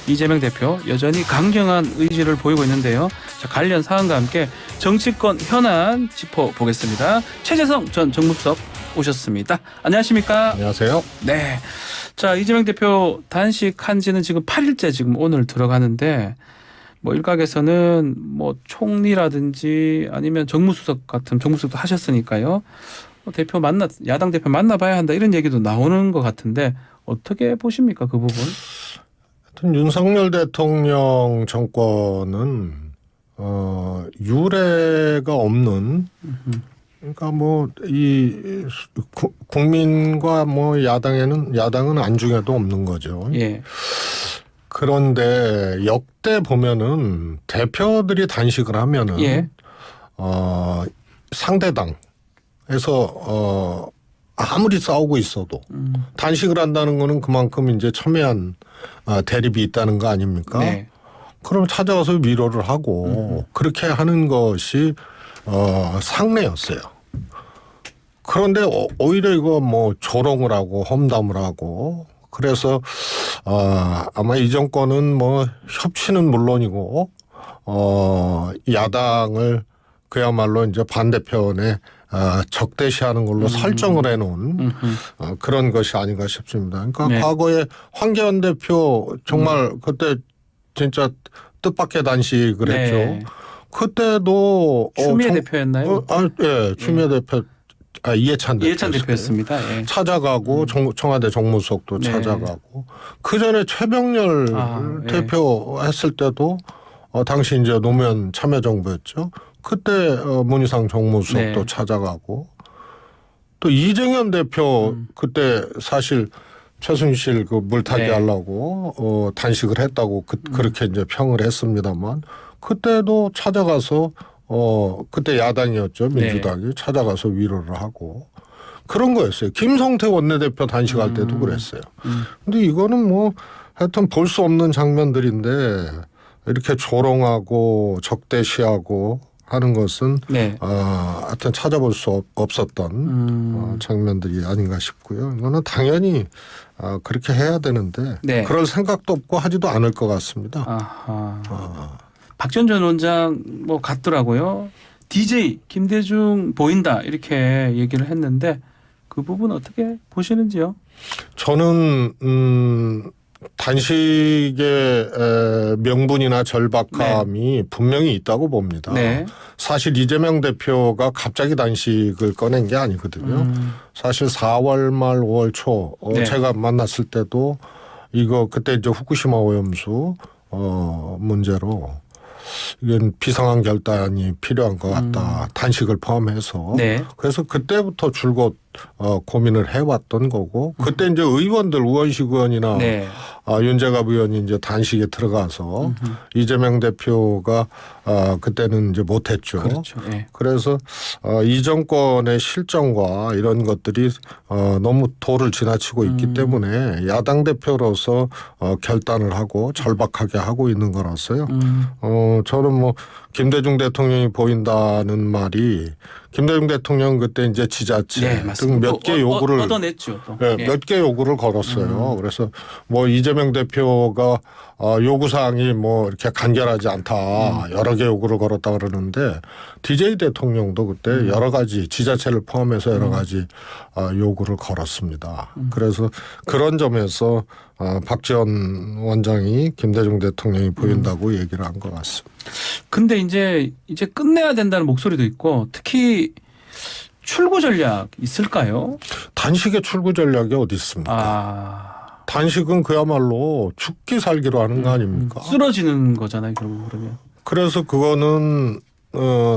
이재명 대표 여전히 강경한 의지를 보이고 있는데요. 자, 관련 사안과 함께 정치권 현안 짚어보겠습니다. 최재성 전 정무수석 오셨습니다. 안녕하십니까? 안녕하세요. 네. 자, 이재명 대표 단식한 지는 지금 8일째 지금 오늘 들어가는데 뭐 일각에서는 뭐 총리라든지 아니면 정무수석 같은 정무수석도 하셨으니까요. 야당 대표 만나봐야 한다 이런 얘기도 나오는 것 같은데 어떻게 보십니까 그 부분? 하여튼 윤석열 대통령 정권은 유례가 없는 그러니까 뭐 이 국민과 뭐 야당은 안중에도 없는 거죠. 예. 그런데 역대 보면은 대표들이 단식을 하면은 예. 상대당에서 아무리 싸우고 있어도 단식을 한다는 거는 그만큼 이제 첨예한 대립이 있다는 거 아닙니까? 네. 그럼 찾아와서 위로를 하고 그렇게 하는 것이 상례였어요. 그런데 오히려 이거 뭐 조롱을 하고 험담을 하고 그래서 아마 이 정권은 뭐 협치는 물론이고 야당을 그야말로 이제 반대편에 적대시하는 걸로 설정을 해놓은 그런 것이 아닌가 싶습니다. 그러니까 네. 과거에 황교안 대표 정말 그때 진짜 뜻밖의 단식을 네. 했죠. 그때도 추미애 대표였나요? 예, 추미애 대표. 이해찬 대표였습니다. 예. 찾아가고 청와대 정무수석도 네. 찾아가고 그 전에 최병렬 예. 대표 했을 때도 당시 이제 노무현 참여정부였죠. 그때 문희상 정무수석도 네. 찾아가고 또 이정현 대표 그때 사실 최순실 그 물타기 네. 하려고 단식을 했다고 그렇게 이제 평을 했습니다만 그때도 찾아가서 그때 야당이었죠. 민주당이 찾아가서 위로를 하고 그런 거였어요. 김성태 원내대표 단식할 때도 그랬어요. 근데 이거는 뭐 하여튼 볼 수 없는 장면들인데 이렇게 조롱하고 적대시하고 하는 것은 네. 하여튼 찾아볼 수 없었던 장면들이 아닌가 싶고요. 이거는 당연히 그렇게 해야 되는데 네. 그럴 생각도 없고 하지도 않을 것 같습니다. 아하. 박지원 전 원장 뭐 같더라고요. DJ 김대중 보인다 이렇게 얘기를 했는데 그 부분 어떻게 보시는지요? 저는 단식의 명분이나 절박함이 분명히 있다고 봅니다. 네. 사실 이재명 대표가 갑자기 단식을 꺼낸 게 아니거든요. 사실 4월 말 5월 초 네. 제가 만났을 때도 이거 그때 이제 후쿠시마 오염수 문제로 이건 비상한 결단이 필요한 것 같다. 단식을 포함해서. 네. 그래서 그때부터 줄곧 고민을 해왔던 거고 그때 이제 의원들 우원식 의원이나 네. 윤재갑 의원이 이제 단식에 들어가서 이재명 대표가 그때는 이제 못했죠. 그렇죠. 예. 그래서 이 정권의 실정과 이런 것들이 너무 도를 지나치고 있기 때문에 야당 대표로서 결단을 하고 절박하게 하고 있는 거라서요. 저는 뭐 김대중 대통령이 보인다는 말이 김대중 대통령 그때 이제 지자체 등 몇 개 요구를 얻어냈죠. 또. 네, 예. 몇 개 요구를 걸었어요. 그래서 뭐 이재명 대표가 요구 사항이 뭐 이렇게 간결하지 않다. 여러 개 요구를 걸었다 그러는데 DJ 대통령도 그때 여러 가지 지자체를 포함해서 여러 가지 요구를 걸었습니다. 그래서 그런 점에서 박지원 원장이 김대중 대통령이 보인다고 얘기를 한 것 같습니다. 근데 이제 끝내야 된다는 목소리도 있고 특히 출구 전략 있을까요? 단식의 출구 전략이 어디 있습니까? 단식은 그야말로 죽기 살기로 하는 거 아닙니까? 쓰러지는 거잖아요, 결국 그러면. 그래서 그거는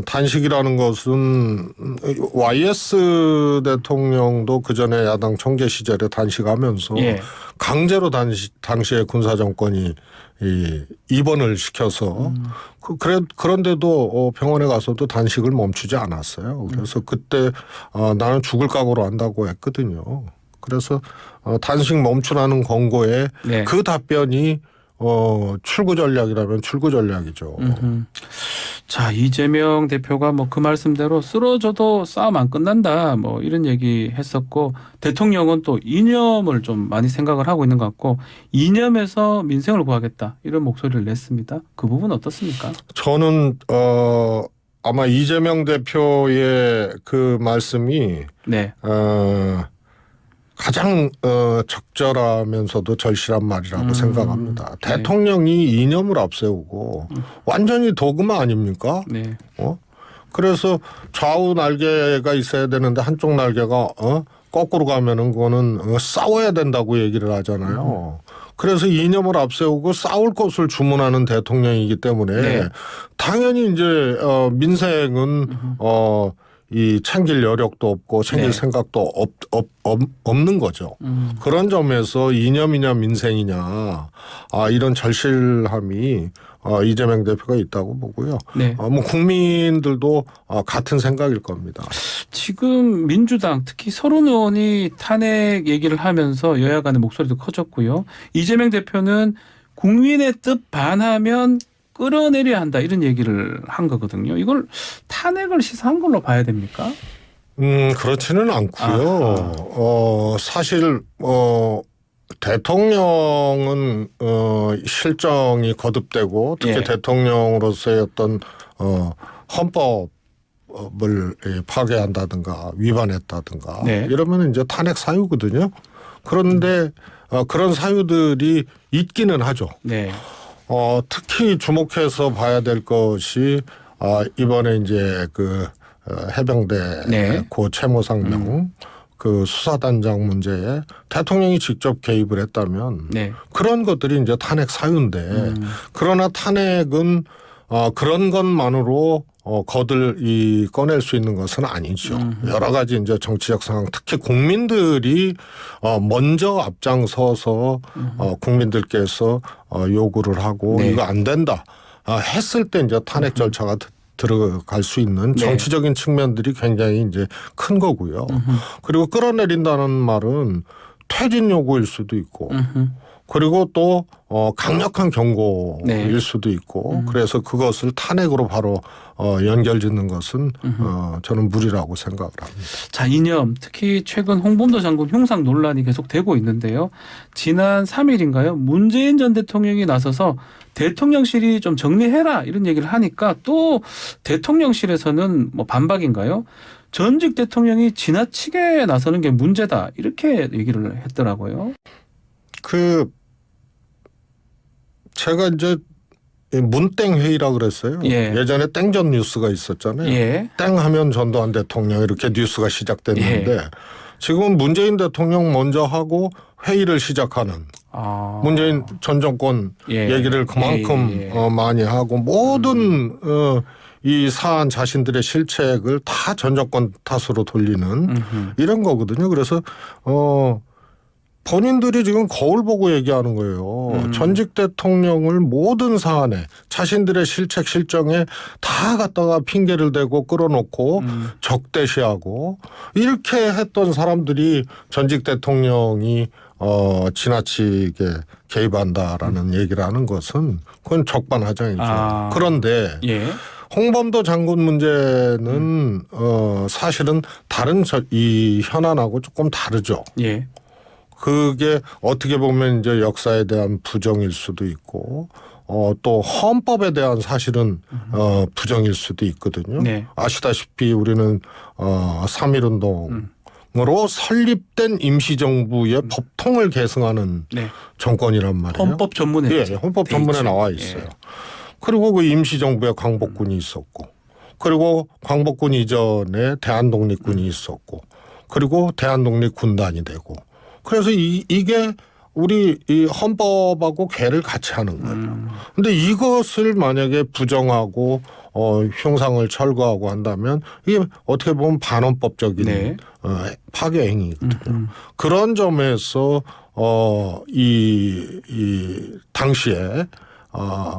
단식이라는 것은 YS 대통령도 그 전에 야당 총재 시절에 단식하면서 예. 강제로 당시에 군사 정권이 입원을 시켜서 그런데도 병원에 가서도 단식을 멈추지 않았어요. 그래서 그때 나는 죽을 각오로 한다고 했거든요. 그래서 단식 멈추라는 권고에 네. 그 답변이 출구 전략이라면 출구 전략이죠. 자, 이재명 대표가 뭐 그 말씀대로 쓰러져도 싸움 안 끝난다 뭐 이런 얘기 했었고, 대통령은 또 이념을 좀 많이 생각을 하고 있는 것 같고, 이념에서 민생을 구하겠다 이런 목소리를 냈습니다. 그 부분 어떻습니까? 저는 아마 이재명 대표의 그 말씀이 네. 가장 적절하면서도 절실한 말이라고 생각합니다. 네. 대통령이 이념을 앞세우고 완전히 도그마 아닙니까? 네. 그래서 좌우 날개가 있어야 되는데 한쪽 날개가 거꾸로 가면은 그거는 싸워야 된다고 얘기를 하잖아요. 그래서 이념을 앞세우고 싸울 것을 주문하는 대통령이기 때문에 네. 당연히 이제 민생은 이 챙길 여력도 없고 챙길 네. 생각도 없는 거죠. 그런 점에서 이념이냐 민생이냐 이런 절실함이 이재명 대표가 있다고 보고요. 네. 뭐 국민들도 같은 생각일 겁니다. 지금 민주당 특히 서른 의원이 탄핵 얘기를 하면서 여야 간의 목소리도 커졌고요. 이재명 대표는 국민의 뜻 반하면 끌어내려야 한다 이런 얘기를 한 거거든요. 이걸 탄핵을 시사한 걸로 봐야 됩니까? 그렇지는 않고요. 사실 대통령은 실정이 거듭되고 특히 예. 대통령으로서의 어떤 헌법을 파괴한다든가 위반했다든가 네. 이러면 이제 탄핵 사유거든요. 그런데 그런 사유들이 있기는 하죠. 네. 특히 주목해서 봐야 될 것이 이번에 이제 그 해병대 네. 고 최모상병 그 수사단장 문제에 대통령이 직접 개입을 했다면 네. 그런 것들이 이제 탄핵 사유인데 그러나 탄핵은 그런 것만으로 꺼낼 수 있는 것은 아니죠. 여러 가지 이제 정치적 상황, 특히 국민들이 먼저 앞장서서 국민들께서 요구를 하고 네. 이거 안 된다 했을 때 이제 탄핵 절차가 들어갈 수 있는 정치적인 측면들이 굉장히 이제 큰 거고요. 그리고 끌어내린다는 말은 퇴진 요구일 수도 있고 그리고 또 강력한 경고일 네. 수도 있고 그래서 그것을 탄핵으로 바로 연결짓는 것은 저는 무리라고 생각을 합니다. 자, 이념 특히 최근 홍범도 장군 흉상 논란이 계속되고 있는데요. 지난 3일인가요? 문재인 전 대통령이 나서서 대통령실이 좀 정리해라 이런 얘기를 하니까 또 대통령실에서는 뭐 반박인가요? 전직 대통령이 지나치게 나서는 게 문제다 이렇게 얘기를 했더라고요. 제가 이제 문땡 회의라 그랬어요. 예. 예전에 땡전 뉴스가 있었잖아요. 예. 땡하면 전두환 대통령 이렇게 뉴스가 시작됐는데 지금은 문재인 대통령 먼저 하고 회의를 시작하는 문재인 전 정권 얘기를 그만큼 많이 하고 모든 이 사안 자신들의 실책을 다 전 정권 탓으로 돌리는 이런 거거든요. 그래서 본인들이 지금 거울 보고 얘기하는 거예요. 전직 대통령을 모든 사안에 자신들의 실책 실정에 다 갖다가 핑계를 대고 끌어놓고 적대시하고 이렇게 했던 사람들이 전직 대통령이 지나치게 개입한다라는 얘기를 하는 것은 그건 적반하장이죠. 그런데 홍범도 장군 문제는 사실은 다른 이 현안하고 조금 다르죠. 그게 어떻게 보면 이제 역사에 대한 부정일 수도 있고 또 헌법에 대한 사실은 부정일 수도 있거든요. 아시다시피 우리는 3.1운동으로 설립된 임시정부의 법통을 계승하는 정권이란 말이에요. 헌법 전문에. 예, 헌법 전문에 나와 있어요. 그리고 그 임시정부에 광복군이 있었고 그리고 광복군 이전에 대한독립군이 있었고 그리고 대한독립군단이 되고 그래서 이게 우리 이 헌법하고 궤를 같이 하는 거예요. 근데 이것을 만약에 부정하고 흉상을 철거하고 한다면 이게 어떻게 보면 반헌법적인 파괴 행위거든요. 그런 점에서 이 당시에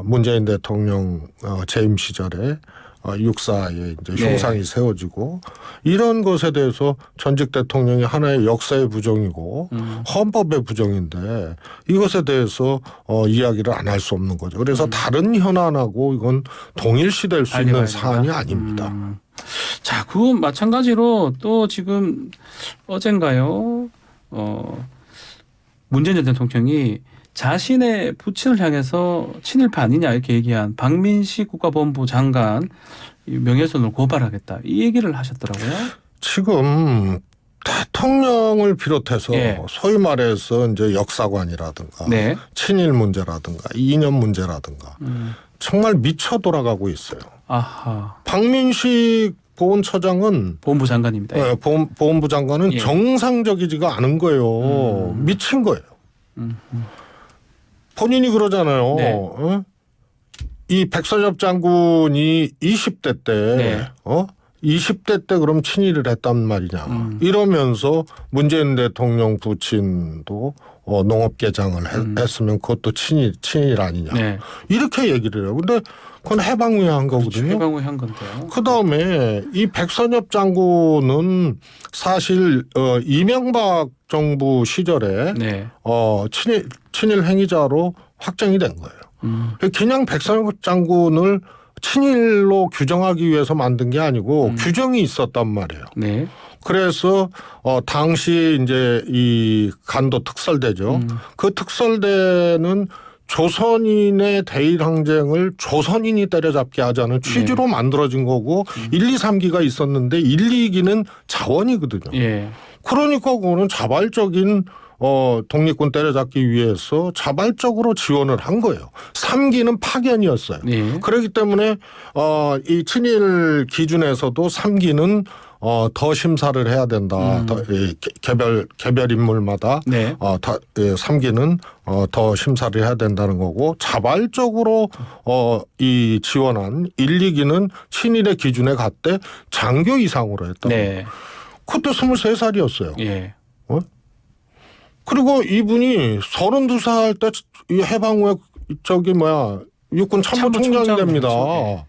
문재인 대통령 재임 시절에 육사에 이제 네. 흉상이 세워지고 이런 것에 대해서 전직 대통령이 하나의 역사의 부정이고 헌법의 부정인데 이것에 대해서 이야기를 안 할 수 없는 거죠. 그래서 다른 현안하고 이건 동일시될 수 있는 사안이 아닙니다. 자, 그건 마찬가지로 또 지금 어젠가요? 문재인 전 대통령이 자신의 부친을 향해서 친일파 아니냐 이렇게 얘기한 박민식 국가본부 장관 명예훼손을 고발하겠다 이 얘기를 하셨더라고요. 지금 대통령을 비롯해서 예. 소위 말해서 이제 역사관이라든가 네. 친일 문제라든가 이념 문제라든가 정말 미쳐 돌아가고 있어요. 아하. 박민식 보훈처장은 본부 장관입니다. 네, 보훈부 장관은 예. 정상적이지가 않은 거예요. 미친 거예요. 본인이 그러잖아요. 네. 어? 이 백선엽 장군이 20대 때 네. 20대 때 그럼 친일을 했단 말이냐. 이러면서 문재인 대통령 부친도 농업개장을 했으면 그것도 친일 아니냐. 네. 이렇게 얘기를 해요. 근데 그건 해방 후에 한 거거든요. 해방 후에 한 건데요. 그다음에 이 백선엽 장군은 사실 이명박 정부 시절에 네. 친일 행위자로 확정이 된 거예요. 그냥 백선엽 장군을 친일로 규정하기 위해서 만든 게 아니고 규정이 있었단 말이에요. 네. 그래서 당시 이제 이 간도 특설대죠. 그 특설대는 조선인의 대일 항쟁을 조선인이 때려잡게 하자는 취지로 만들어진 거고 1, 2, 3기가 있었는데 1, 2기는 자원이거든요. 예. 그러니까 그거는 자발적인 독립군 때려잡기 위해서 자발적으로 지원을 한 거예요. 3기는 파견이었어요. 예. 그렇기 때문에 이 친일 기준에서도 3기는 더 심사를 해야 된다. 더, 개별 인물마다 네. 3기는 더 심사를 해야 된다는 거고 자발적으로 이 지원한 1, 2기는 친일의 기준에 갔대 장교 이상으로 했다. 네. 그때 23살이었어요. 예. 그리고 이분이 32살 때 이 해방 후에 육군 참모총장이 됩니다. 네.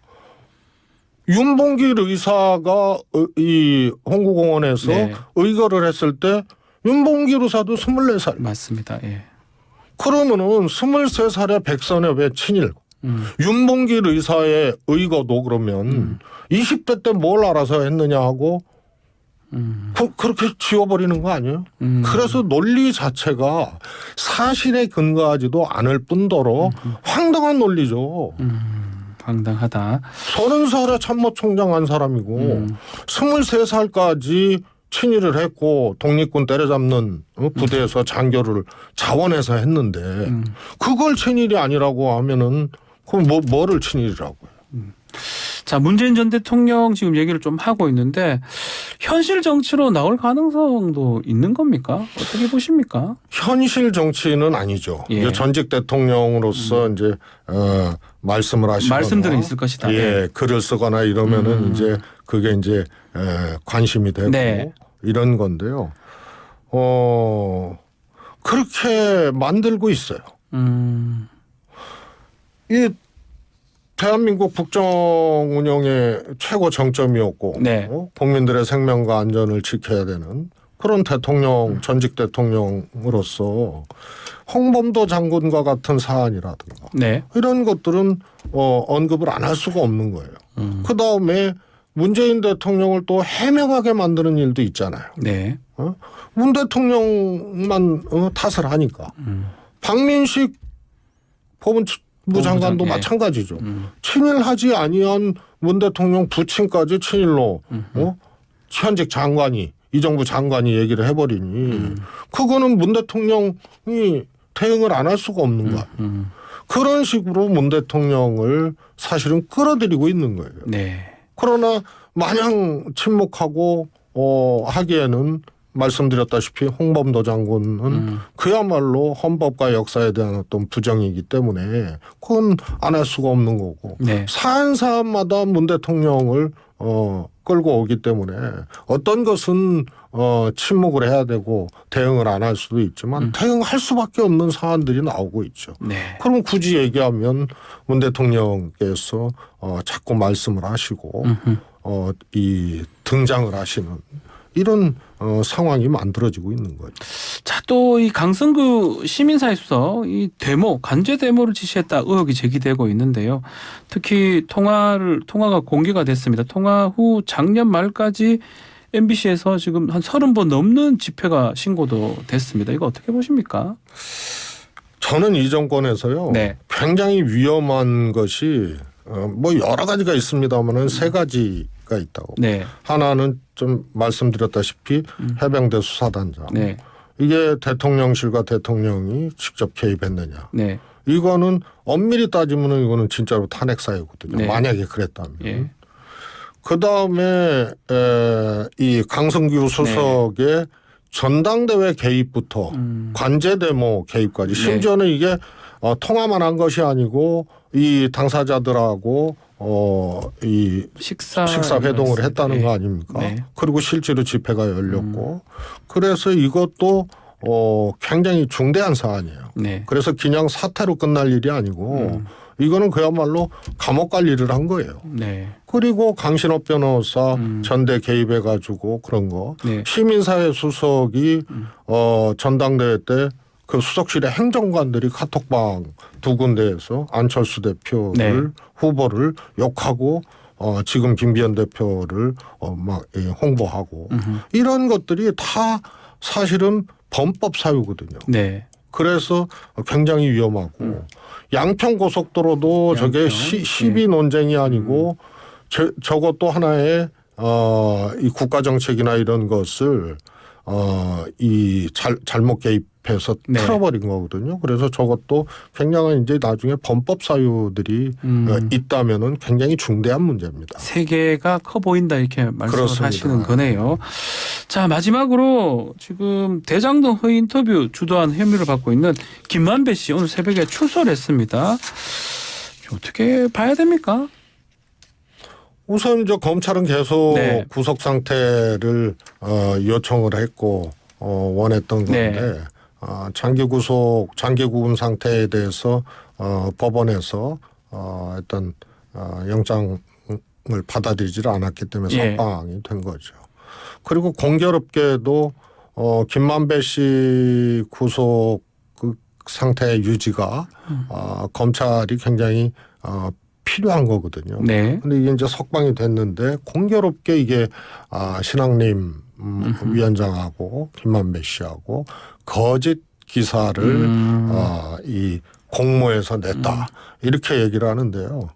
윤봉길 의사가 이 홍구공원에서 네. 의거를 했을 때 윤봉길 의사도 24살. 맞습니다. 예. 그러면은 23살의 백선엽의 친일, 윤봉길 의사의 의거도 그러면 20대 때 뭘 알아서 했느냐 하고 그렇게 지워버리는 거 아니에요? 그래서 논리 자체가 사실에 근거하지도 않을 뿐더러 황당한 논리죠. 황당하다. 30살에 참모총장 한 사람이고 23살까지 친일을 했고 독립군 때려잡는 부대에서 장교를 자원해서 했는데 그걸 친일이 아니라고 하면은 그럼 뭐를 친일이라고요? 자, 문재인 전 대통령 지금 얘기를 좀 하고 있는데 현실 정치로 나올 가능성도 있는 겁니까? 어떻게 보십니까? 현실 정치는 아니죠. 예. 이제 전직 대통령으로서 이제 말씀을 하시거나 말씀들은 있을 것이다. 예, 글을 쓰거나 이러면은 이제 그게 이제 관심이 되고 네. 이런 건데요. 그렇게 만들고 있어요. 이 대한민국 국정 운영의 최고 정점이었고 네. 국민들의 생명과 안전을 지켜야 되는 그런 대통령 전직 대통령으로서 홍범도 장군과 같은 사안이라든가 네. 이런 것들은 언급을 안 할 수가 없는 거예요. 그다음에 문재인 대통령을 또 해명하게 만드는 일도 있잖아요. 네. 문 대통령만 탓을 하니까 박민식 법무부 장관도 예. 마찬가지죠. 친일하지 아니한 문 대통령 부친까지 친일로 현직 장관이 이 정부 장관이 얘기를 해버리니 그거는 문 대통령이 대응을 안 할 수가 없는 거예요. 그런 식으로 문 대통령을 사실은 끌어들이고 있는 거예요. 네. 그러나 마냥 침묵하고 하기에는 말씀드렸다시피 홍범도 장군은 그야말로 헌법과 역사에 대한 어떤 부정이기 때문에 그건 안 할 수가 없는 거고 네. 사안사안마다 문 대통령을 끌고 오기 때문에 어떤 것은 침묵을 해야 되고 대응을 안 할 수도 있지만 대응할 수밖에 없는 사안들이 나오고 있죠. 네. 그럼 굳이 얘기하면 문 대통령께서 자꾸 말씀을 하시고 이 등장을 하시는 이런 상황이 만들어지고 있는 거죠. 자, 또 이 강승구 시민사회 수석 이 데모 간제 데모를 지시했다 의혹이 제기되고 있는데요. 특히 통화가 공개가 됐습니다. 통화 후 작년 말까지 MBC에서 지금 한 30번 넘는 집회가 신고도 됐습니다. 이거 어떻게 보십니까? 저는 이 정권에서요. 네. 굉장히 위험한 것이 뭐 여러 가지가 있습니다만은 세 가지가 있다고. 네. 하나는 좀 말씀드렸다시피 해병대 수사단장. 네. 이게 대통령실과 대통령이 직접 개입했느냐. 네. 이거는 엄밀히 따지면 이거는 진짜로 탄핵 사유거든요. 네. 만약에 그랬다면. 예. 그다음에 이 강승규 수석의 전당대회 개입부터 관제 데모 개입까지 심지어는 이게 통화만 한 것이 아니고 이 당사자들하고 이 식사 회동을 했다는 거 아닙니까? 네. 그리고 실제로 집회가 열렸고 그래서 이것도 굉장히 중대한 사안이에요. 네. 그래서 그냥 사태로 끝날 일이 아니고 이거는 그야말로 감옥 갈 일을 한 거예요. 네. 그리고 강신업 변호사 전대 개입해 가지고 그런 거 네. 시민사회 수석이 전당대회 때 그 수석실의 행정관들이 카톡방 두 군데에서 안철수 대표를 네. 후보를 욕하고 지금 김기현 대표를 막 홍보하고 이런 것들이 다 사실은 범법 사유거든요. 네. 그래서 굉장히 위험하고 양평 고속도로도 저게 시비 논쟁이 아니고 저것도 하나의 이 국가 정책이나 이런 것을 이 잘못 개입해서 네. 틀어버린 거거든요. 그래서 저것도 굉장한 이제 나중에 범법 사유들이 있다면은 굉장히 중대한 문제입니다. 세계가 커 보인다 이렇게 말씀을 그렇습니다. 하시는 거네요. 자, 마지막으로 지금 대장동 허위 인터뷰 주도한 혐의를 받고 있는 김만배 씨 오늘 새벽에 출소를 했습니다. 어떻게 봐야 됩니까? 우선 저 검찰은 계속 네. 구속 상태를 요청을 했고 원했던 건데 네. 장기 구금 상태에 대해서 법원에서 일단 영장을 받아들이지를 않았기 때문에 예. 석방이 된 거죠. 그리고 공교롭게도 김만배 씨 구속 그 상태 유지가 검찰이 굉장히 필요한 거거든요. 네. 근데 이게 이제 석방이 됐는데 공교롭게 이게 신학림 위원장하고 김만배 씨하고 거짓 기사를 이 공모해서 냈다 이렇게 얘기를 하는데요.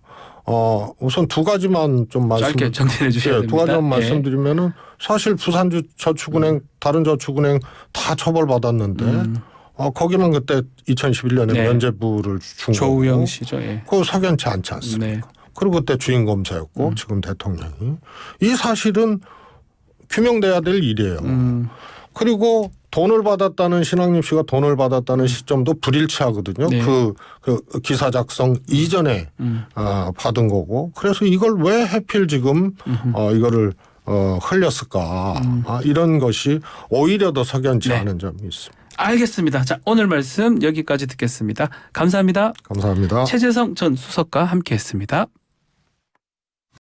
우선 두 가지만 좀 짧게 정리해 주셔야 됩니다. 두 가지만 예. 말씀드리면은 사실 부산저축은행 다른 저축은행 다 처벌받았는데 거기만 그때 2011년에 네. 면죄부를 준 거고 조우영 씨죠. 예. 그거 석연치 않지 않습니까? 네. 그리고 그때 주인 검사였고 지금 대통령이 이 사실은 규명돼야 될 일이에요. 그리고 돈을 받았다는 신학림 씨가 돈을 받았다는 시점도 불일치하거든요. 네. 그 기사 작성 이전에 받은 거고 그래서 이걸 왜 하필 지금 이거를 흘렸을까 이런 것이 오히려 더 석연치 네. 않은 점이 있습니다. 알겠습니다. 자, 오늘 말씀 여기까지 듣겠습니다. 감사합니다. 감사합니다. 최재성 전 수석과 함께했습니다.